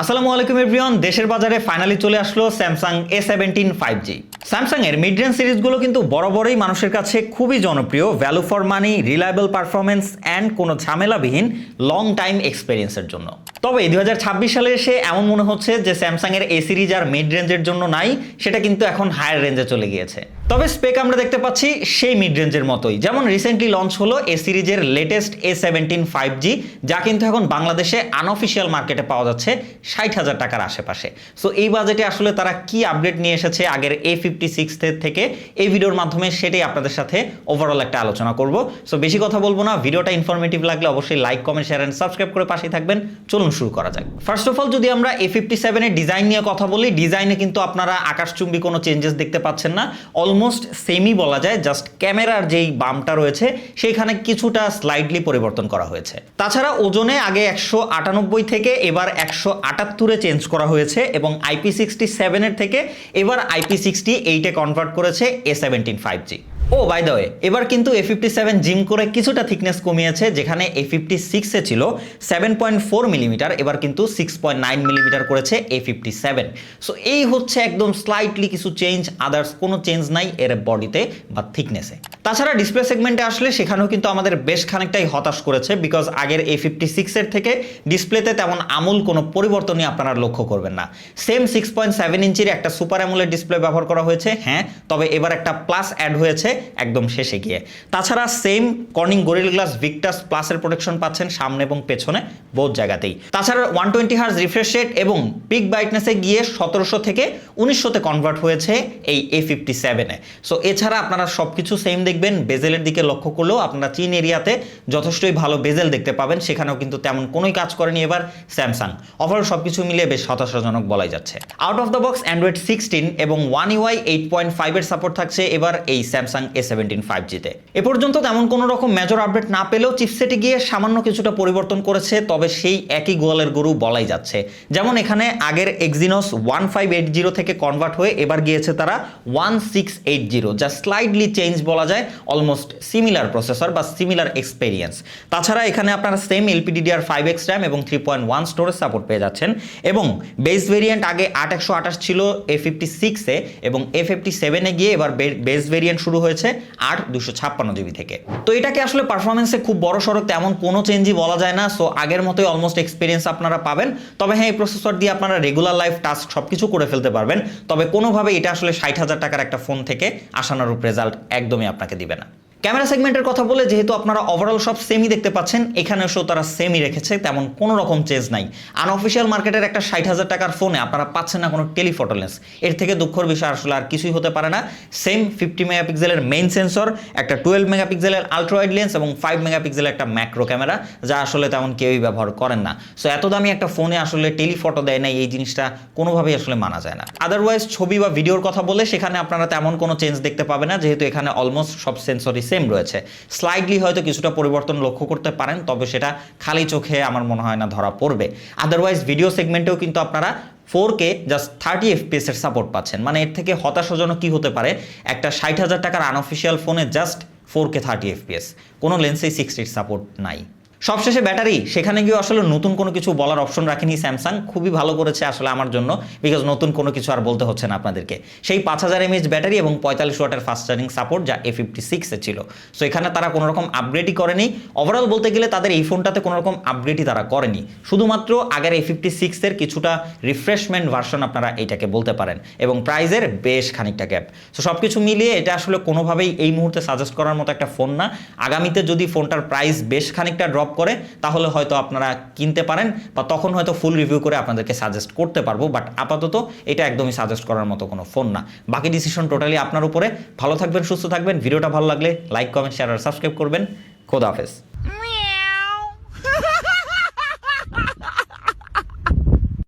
আসসালামু আলাইকুম এভরিওয়ান। দেশের বাজারে ফাইনালি চলে আসলো স্যামসাং A17 5G। স্যামসাং এর মিড রেঞ্জ সিরিজগুলো কিন্তু বরাবরই মানুষের কাছে খুবই জনপ্রিয়, value for money, reliable performance and কোনো ঝামেলাবিহীন লং টাইম এক্সপেরিয়েন্সের জন্য। তবে 2026 সালে এসে এমন মনে হচ্ছে যে স্যামসাং এর এ সিরিজ আর মিড রেঞ্জের জন্য নাই, সেটা কিন্তু এখন হায়ার রেঞ্জে চলে গিয়েছে। তবে স্পেক আমরা দেখতে পাচ্ছি সেই মিড রেঞ্জের মতোই, যেমন রিসেন্টলি লঞ্চ হলো এ সিরিজের লেটেস্ট A17 5G, যা কিন্তু এখন বাংলাদেশে আনঅফিসিয়াল মার্কেটে পাওয়া যাচ্ছে 60,000 টাকার আশেপাশে। সো এই বাজেটে আসলে তারা কি আপডেট নিয়ে এসেছে আগের A56 থেকে এই ভিডিওর মাধ্যমে সেটাই আপনাদের সাথে ওভারঅল একটা আলোচনা করব। সো বেশি কথা বলবো না, ভিডিওটা ইনফরমেটিভ লাগলে অবশ্যই like, comment, share and subscribe করে পাশেই থাকবেন। চলুন শুরু করা যাক। ফার্স্ট অফ অল যদি আমরা A57 এর ডিজাইন নিয়ে কথা বলি, ডিজাইনে কিন্তু আপনারা আকাশচুম্বী কোনো চেঞ্জেস দেখতে পাচ্ছেন না, অলমোস্ট সেমই বলা যায়। জাস্ট ক্যামেরার যেই বামটা রয়েছে সেইখানে কিছুটা স্লাইডলি পরিবর্তন করা হয়েছে। তাছাড়া ওজনে আগে 198 থেকে এবার 178 চেঞ্জ করা হয়েছে এবং IP67 এর থেকে এবার IP68 কনভার্ট করেছে A17 5G। O by the way, এবার কিন্তু A57 জিম করে কিছুটা থিকনেস কমিয়েছে, যেখানে A56 এ ছিল 7.4 মিলিমিটার, এবার কিন্তু 6.9 মিলিমিটার করেছে A57। সো এই হচ্ছে একদম স্লাইটলি কিছু চেঞ্জ, আদার্স কোনো চেঞ্জ নাই এর বডিতে বা থিকনেসে। তাছাড়া ডিসপ্লে সেগমেন্টে আসলে সেখানেও কিন্তু আমাদের বেশ খানিকটাই হতাশ করেছে, বিকজ আগের A56 এর থেকে ডিসপ্লেতে তেমন আমূল কোনো পরিবর্তনই আপনারা লক্ষ্য করবেন না। সেম 6.7 ইঞ্চির একটা সুপার অ্যামোলেড ডিসপ্লে ব্যবহার করা হয়েছে, হ্যাঁ, তবে এবার একটা প্লাস অ্যাড হয়েছে একদম শেষে গিয়ে। তাছাড়া same Corning gorilla glass Victus প্লাসের প্রোটেকশন পাচ্ছেন সামনে এবং পেছনে বোথ জায়গাতেই। তাছাড়া 120 হার্জ রিফ্রেশ রেট এবং পিক ব্রাইটনেসে গিয়ে 1700 থেকে 1900 কনভার্ট হয়েছে এই A57 এ। সো এছাড়া আপনারা সবকিছু সেম দেখবেন। বেজেলের দিকে লক্ষ্য করলেও আপনারা চীন এরিয়াতে যথেষ্টই ভালো বেজেল দেখতে পাবেন, সেখানেও কিন্তু তেমন কোনোই কাজ করেনি এবার স্যামসাং। ওভারঅল সবকিছু মিলিয়ে বেশ হতাশাজনক বলাই যাচ্ছে। Out of the box Android 16 এবং One UI 8.5 এর সাপোর্ট থাকছে এবার এই স্যামসাং A17 5G তে। এ পর্যন্ত তেমন কোনো রকম মেজর আপডেট না পেলেও চিপসেটে গিয়ে সামান্য কিছুটা পরিবর্তন করেছে, তবে সেই একই গোয়ালের গরু বলাই যাচ্ছে। যেমন এখানে আগের Exynos 1580 থেকে কনভার্ট হয়ে এবার গিয়েছে তারা 1680, যা স্লাইডলি চেঞ্জ বলা যায়, অলমোস্ট সিমিলার প্রসেসর বা সিমিলার এক্সপেরিয়েন্স। তাছাড়া এখানে আপনারা সেম LPDDR5X RAM এবং 3.1 স্টোরেজ সাপোর্ট পেয়ে যাচ্ছেন এবং বেস ভেরিয়েন্ট আগে 8128 ছিল A56 এ এবং A57 এ গিয়ে এবার বেস ভেরিয়েন্ট শুরু হয়েছে 8256GB থেকে। তো এটাকে আসলে পারফরমেন্সে খুব বড় সড়ক তেমন কোনো চেঞ্জই বলা যায় না। সো আগের মতোই অলমোস্ট এক্সপিরিয়েন্স আপনারা পাবেন। তবে হ্যাঁ, এই প্রসেসর দিয়ে আপনারা রেগুলার লাইফ টাস্ক সবকিছু করে ফেলতে পারবেন, তবে কোনোভাবে এটা আসলে 60,000 টাকার একটা ফোন থেকে আশানুরূপ রেজাল্ট একদমই আপনাকে দিবে না। ক্যামেরা সেগমেন্টের কথা বলে, যেহেতু আপনারা ওভারঅল সব সেমই দেখতে পাচ্ছেন, এখানে এসেও তারা সেমই রেখেছে, তেমন কোনো রকম চেঞ্জ নাই। আনঅফিসিয়াল মার্কেটের একটা 60,000 টাকার ফোনে আপনারা পাচ্ছেন না কোনো টেলিফটো লেন্স, এর থেকে দুঃখের বিষয় আসলে আর কিছুই হতে পারে না। সেম 50 মেগাপিক্সেলের মেইন সেন্সর, একটা 12 মেগাপিক্সেলের আলট্রা ওয়াইড লেন্স এবং 5 মেগাপিক্সেলের একটা ম্যাক্রো ক্যামেরা, যা আসলে তেমন কেউই ব্যবহার করেন না। সো এত দামি একটা ফোনে আসলে টেলিফটো দেয় না, এই জিনিসটা কোনোভাবেই আসলে মানা যায় না। আদারওয়াইজ ছবি বা ভিডিওর কথা বলে সেখানে আপনারা তেমন কোনো চেঞ্জ দেখতে পাবেন না, যেহেতু এখানে অলমোস্ট সব সেন্সরই সেম রয়েছে। স্লাইডলি হয়তো কিছুটা পরিবর্তন লক্ষ্য করতে পারেন, তবে সেটা খালি চোখে আমার মনে হয় না ধরা পড়বে। আদারওয়াইজ ভিডিও সেগমেন্টেও কিন্তু আপনারা 4K জাস্ট 30 FPS এর সাপোর্ট পাচ্ছেন। মানে এর থেকে হতাশাজনক কি হতে পারে, একটা 60,000 টাকার আনঅফিসিয়াল ফোনে জাস্ট 4K 30 FPS, কোনো লেন্সেই 60 সাপোর্ট নাই। সবশেষে ব্যাটারি, সেখানে গিয়ে আসলে নতুন কোনো কিছু বলার অপশন রাখেনি স্যামসাং। খুবই ভালো করেছে আসলে আমার জন্য, বিকজ নতুন কোনো কিছু আর বলতে হচ্ছে না আপনাদেরকে। সেই 5000 mAh ব্যাটারি এবং 45 ওয়াটের ফাস্ট চার্জিং সাপোর্ট, যা A56 এ ছিল। সো এখানে তারা কোনো রকম আপগ্রেডই করেনি। ওভারঅল বলতে গেলে তাদের এই ফোনটাতে কোনো রকম আপগ্রেডই তারা করেনি, শুধুমাত্র আগের A56 এর কিছুটা রিফ্রেশমেন্ট ভার্সন আপনারা এইটাকে বলতে পারেন, এবং প্রাইজের বেশ খানিকটা গ্যাপ। সো সব কিছু মিলিয়ে এটা আসলে কোনোভাবেই এই মুহূর্তে সাজেস্ট করার মতো একটা ফোন না। আগামীতে যদি ফোনটার প্রাইস বেশ খানিকটা ড্রপ করে তাহলে হয়তো আপনারা কিনতে পারেন, বা তখন হয়তো ফুল রিভিউ করে আপনাদেরকে সাজেস্ট করতে পারবো। বাট আপাতত এটা একদমই সাজেস্ট করার মতো কোনো ফোন না। বাকি ডিসিশন টোটালি আপনার উপরে। ভালো থাকবেন, সুস্থ থাকবেন। ভিডিওটা ভালো লাগলে লাইক, কমেন্ট, শেয়ার আর সাবস্ক্রাইব করবেন। খোদা হাফেজ।